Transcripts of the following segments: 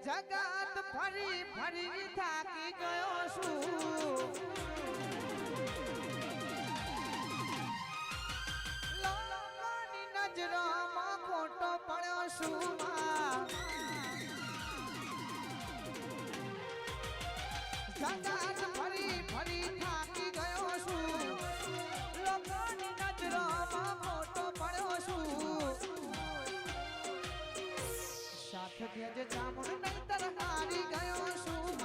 જગત ફરી ફરી થાકી ગયો છું લોકોની નજરોમાં ખોટો પડ્યો છું જગત ફરી ફરી થાકી ગયો છું લોકોની નજરોમાં ખોટો પડ્યો છું સાથ દેજે ચામુંડ નહીતર હારી ગયો છું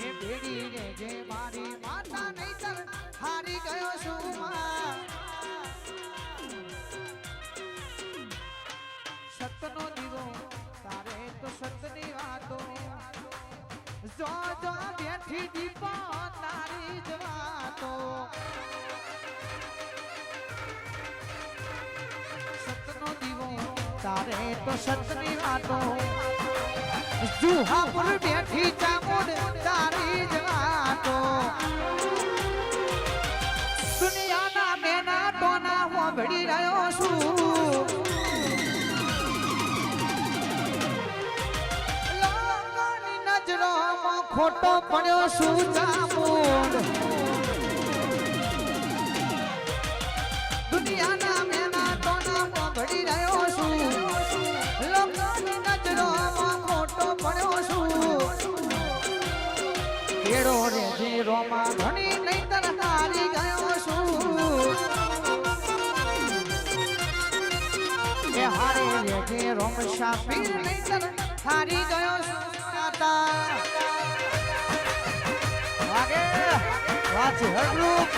એ ભેડી રે જે મારી માતા નહીતર હારી ગયો છું સતનો દીવો તારે તો સતની વાતો જો જો બેઠી દીપો તારી જ વાતો દીવો તારે તો સતની વાતો જુહાપુર બેઠી ચામુંડ તારી જ વાતો દુનિયાના બેના ટોના હોંભળી રહ્યો છું લોકોની નજરોમાં ખોટો પડ્યો છું ચામુંડ દુનિયાના બેના ટોના હોંભળી રહ્યો છું લોકોની નજરોમાં ખોટો પડ્યો છું કેળો રે જે રોમાં ઘણી નહીતર હારી ગયો છું એ હારે રે જે રોમ શાપી નહીતર હારી ગયો છું માતા વાગે વાચ હરરૂપ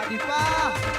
દીપા